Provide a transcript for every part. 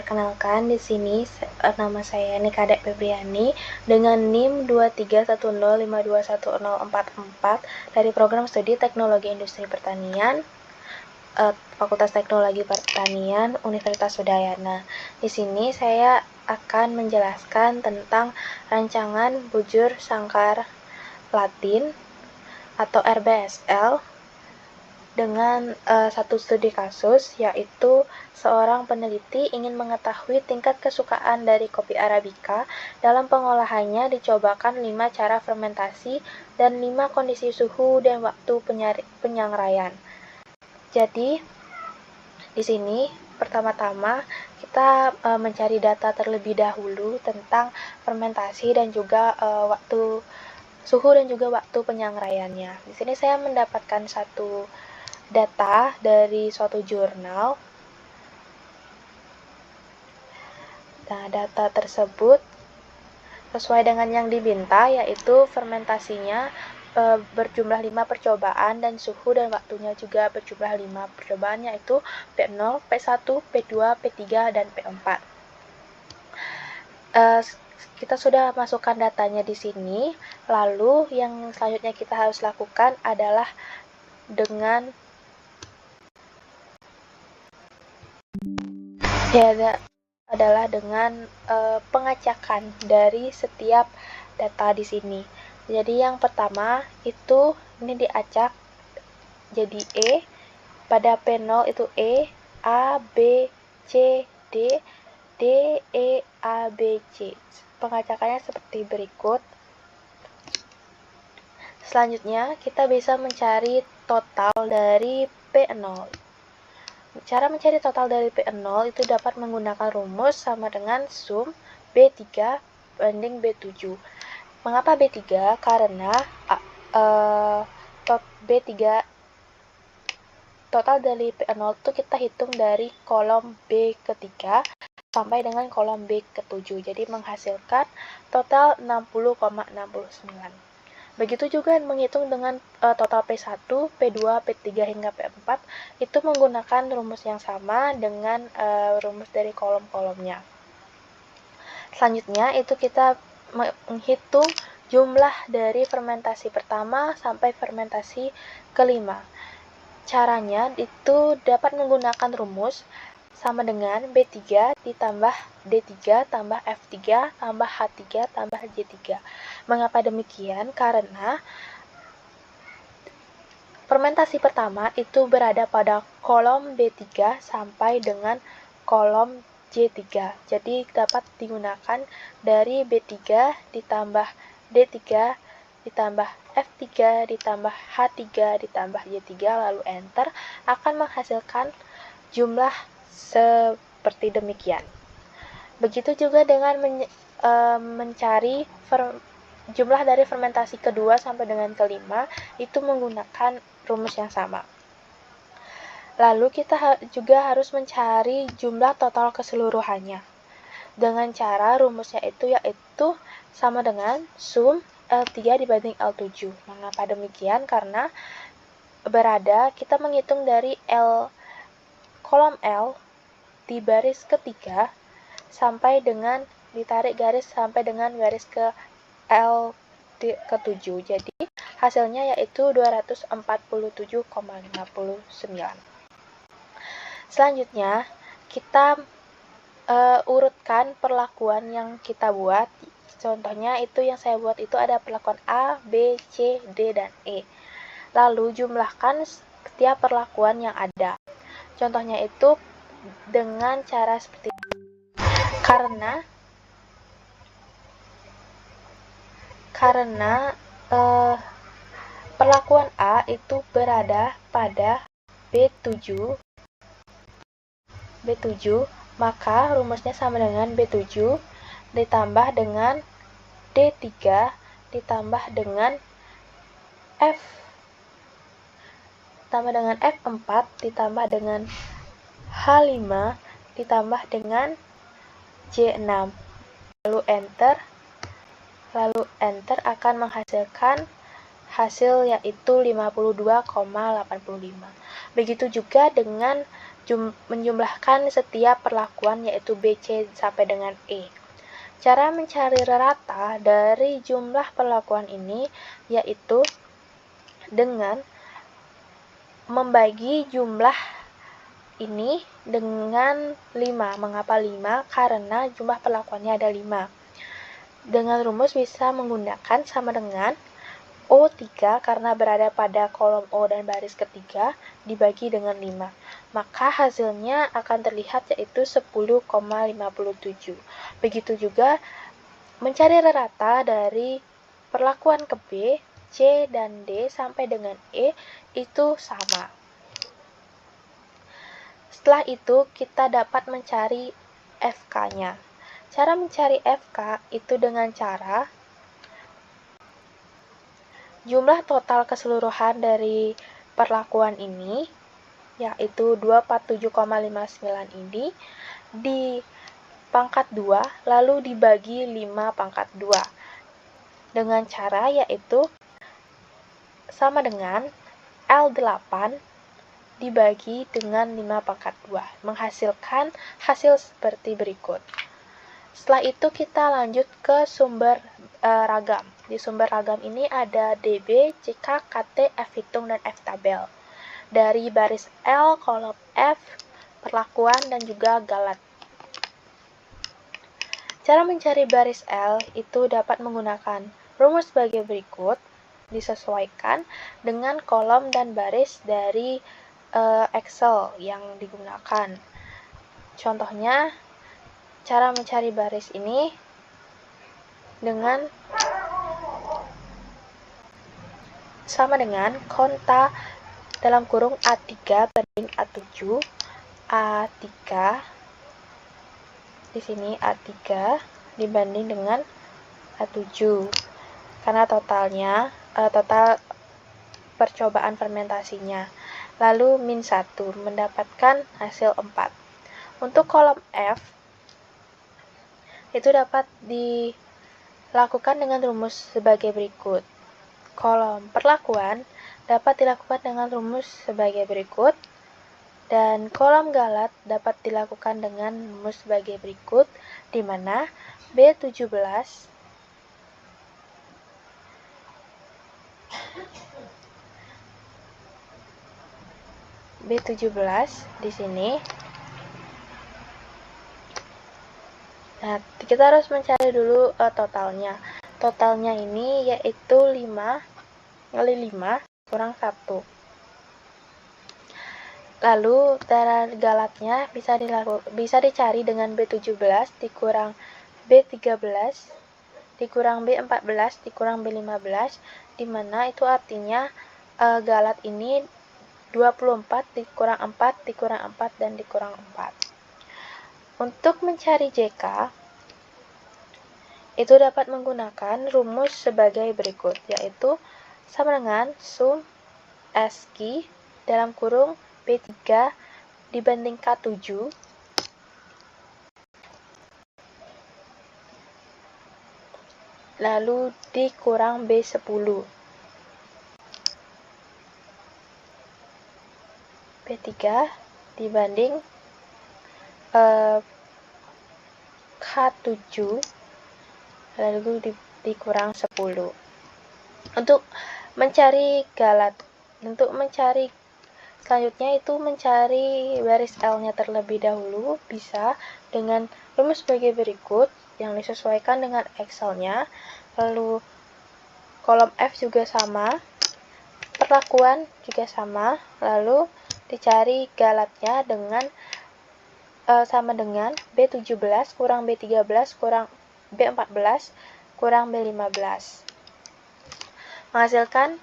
Perkenalkan, di sini nama saya Nikadek Febriani dengan NIM 23105210044 dari Program Studi Teknologi Industri Pertanian, Fakultas Teknologi Pertanian, Universitas Udayana. Di sini saya akan menjelaskan tentang rancangan bujur sangkar Latin atau RBSL dengan satu studi kasus, yaitu seorang peneliti ingin mengetahui tingkat kesukaan dari kopi Arabica. Dalam pengolahannya dicobakan 5 cara fermentasi dan 5 kondisi suhu dan waktu penyangraian. Jadi di sini pertama-tama kita mencari data terlebih dahulu tentang fermentasi dan juga waktu suhu dan juga waktu penyangraiannya. Di sini saya mendapatkan satu data dari suatu jurnal. Nah, data tersebut sesuai dengan yang diminta, yaitu fermentasinya berjumlah 5 percobaan dan suhu dan waktunya juga berjumlah 5 percobaan, yaitu P0, P1, P2, P3, dan P4. Kita sudah masukkan datanya di sini. Lalu yang selanjutnya kita harus lakukan adalah dengan pengacakan dari setiap data di sini. Jadi yang pertama itu ini diacak jadi E, pada P0 itu E, A, B, C, D, D, E, A, B, C. Pengacakannya seperti berikut. Selanjutnya kita bisa mencari total dari P0. Cara mencari total dari P0 itu dapat menggunakan rumus sama dengan sum B3 banding B7. Mengapa B3? Karena B3 total dari P0 itu kita hitung dari kolom B ketiga sampai dengan kolom B ke-7. Jadi menghasilkan total 60,69. Begitu juga menghitung dengan total P1, P2, P3 hingga P4 itu menggunakan rumus yang sama dengan rumus dari kolom-kolomnya. Selanjutnya itu kita menghitung jumlah dari fermentasi pertama sampai fermentasi kelima. Caranya itu dapat menggunakan rumus sama dengan B3 ditambah D3 tambah F3 tambah H3 tambah J3. Mengapa demikian? Karena fermentasi pertama itu berada pada kolom B3 sampai dengan kolom J3. Jadi dapat digunakan dari B3 ditambah D3 ditambah F3 ditambah H3 ditambah J3 lalu enter akan menghasilkan jumlah seperti demikian. Begitu juga dengan mencari jumlah dari fermentasi kedua sampai dengan kelima itu menggunakan rumus yang sama. Lalu kita juga harus mencari jumlah total keseluruhannya dengan cara rumusnya yaitu sama dengan sum L3 dibanding L7. Mengapa demikian? Karena kita menghitung dari kolom L di baris ketiga sampai dengan ditarik garis sampai dengan garis ke L ke-7. Jadi hasilnya yaitu 247,59. Selanjutnya kita urutkan perlakuan yang kita buat. Contohnya itu yang saya buat itu ada perlakuan A, B, C, D, dan E. Lalu jumlahkan setiap perlakuan yang ada. Contohnya itu dengan cara seperti ini. Karena perlakuan A itu berada pada B7, maka rumusnya sama dengan B7 ditambah dengan D3 ditambah dengan F4 ditambah dengan H5 ditambah dengan J6. Lalu enter akan menghasilkan hasil yaitu 52,85. Begitu juga dengan menjumlahkan setiap perlakuan yaitu B, C sampai dengan E. Cara mencari rata dari jumlah perlakuan ini yaitu dengan membagi jumlah ini dengan 5. Mengapa 5? Karena jumlah perlakuannya ada 5. Dengan rumus bisa menggunakan sama dengan O3 karena berada pada kolom O dan baris ketiga dibagi dengan 5. Maka hasilnya akan terlihat yaitu 10,57. Begitu juga mencari rata dari perlakuan ke B, C, dan D sampai dengan E itu sama. Setelah itu kita dapat mencari FK-nya. Cara mencari FK itu dengan cara jumlah total keseluruhan dari perlakuan ini yaitu 247,59 ini di pangkat 2 lalu dibagi 5 pangkat 2 dengan cara yaitu sama dengan L8 dibagi dengan 5 pangkat 2 menghasilkan hasil seperti berikut. Setelah itu kita lanjut ke sumber ragam. Di sumber ragam ini ada DB, CK, KT, F hitung, dan F tabel. Dari baris L, kolom F, perlakuan, dan juga galat. Cara mencari baris L itu dapat menggunakan rumus sebagai berikut, disesuaikan dengan kolom dan baris dari Excel yang digunakan. Contohnya, cara mencari baris ini dengan sama dengan konta dalam kurung A3 banding A7, A3 di sini A3 dibanding dengan A7 karena total percobaan fermentasinya. Lalu min 1 mendapatkan hasil 4. Untuk kolom F itu dapat dilakukan dengan rumus sebagai berikut. Kolom perlakuan dapat dilakukan dengan rumus sebagai berikut, dan kolom galat dapat dilakukan dengan rumus sebagai berikut, di mana B17 di sini. Nah, kita harus mencari dulu totalnya. Totalnya ini yaitu 5 kali 5 kurang 1. Lalu cara galatnya bisa dicari dengan B17 dikurang B13 dikurang B14 dikurang B15, di mana itu artinya galat ini 24 dikurang 4 dikurang 4 dan dikurang 4. Untuk mencari JK itu dapat menggunakan rumus sebagai berikut, yaitu sama dengan sum SQ dalam kurung B3 dibanding K7 lalu dikurang B10 B3 dibanding K7 lalu dikurang 10. Untuk mencari galat, selanjutnya itu mencari baris L-nya terlebih dahulu, bisa dengan rumus sebagai berikut yang disesuaikan dengan Excel-nya. Lalu kolom F juga sama, perlakuan juga sama, lalu dicari galatnya dengan sama dengan B17 kurang B13 kurang B14 kurang B15 menghasilkan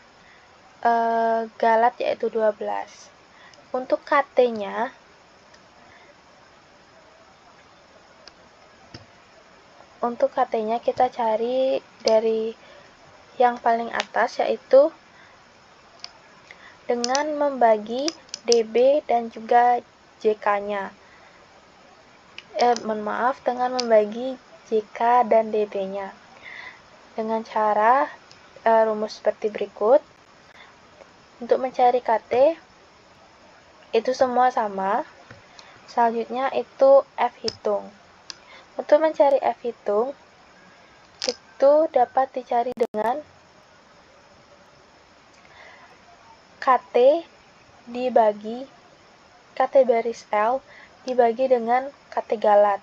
galat yaitu 12. Untuk KT-nya kita cari dari yang paling atas, yaitu dengan membagi DB dan juga JK-nya. Dengan membagi JK dan DB-nya dengan cara rumus seperti berikut. Untuk mencari KT itu semua sama, Selanjutnya itu F hitung. Untuk mencari F hitung, itu dapat dicari dengan KT dibagi KT baris L dibagi dengan KT galat.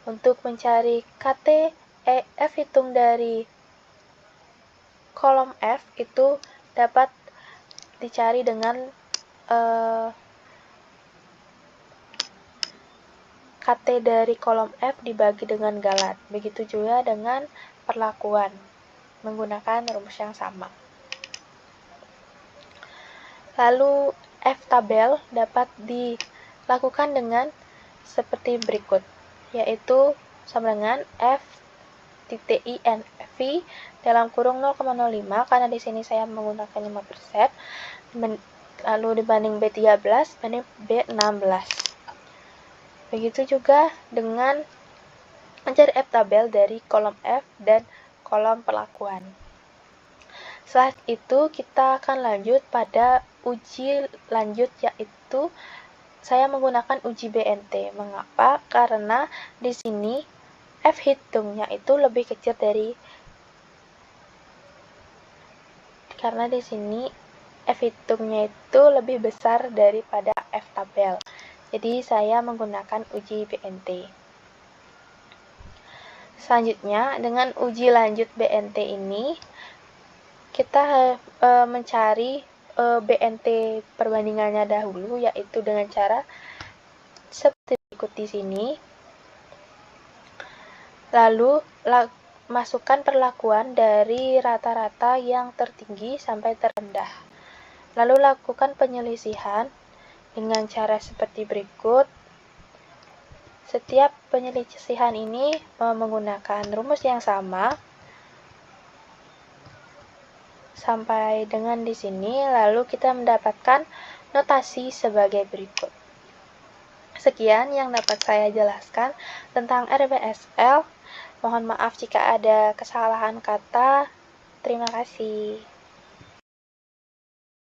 Untuk mencari F hitung dari kolom F itu dapat dicari dengan KT dari kolom F dibagi dengan galat. Begitu juga dengan perlakuan menggunakan rumus yang sama. Lalu F tabel dapat dilakukan dengan seperti berikut, yaitu sama dengan F titik INV dalam kurung 0,05, karena di sini saya menggunakan 5%, lalu dibanding B13 banding B16. Begitu juga dengan mencari F tabel dari kolom F dan kolom perlakuan. Setelah itu kita akan lanjut pada uji lanjut, yaitu saya menggunakan uji BNT. Mengapa? Karena di sini F hitungnya itu lebih kecil karena di sini F hitungnya itu lebih besar daripada F tabel. Jadi saya menggunakan uji BNT. Selanjutnya, dengan uji lanjut BNT ini, kita mencari BNT perbandingannya dahulu, yaitu dengan cara seperti berikut di sini. Lalu masukkan perlakuan dari rata-rata yang tertinggi sampai terendah. Lalu lakukan penyelisihan dengan cara seperti berikut. Setiap penyelisihan ini menggunakan rumus yang sama sampai dengan di sini, lalu kita mendapatkan notasi sebagai berikut. Sekian yang dapat saya jelaskan tentang RBSL. Mohon maaf jika ada kesalahan kata. Terima kasih.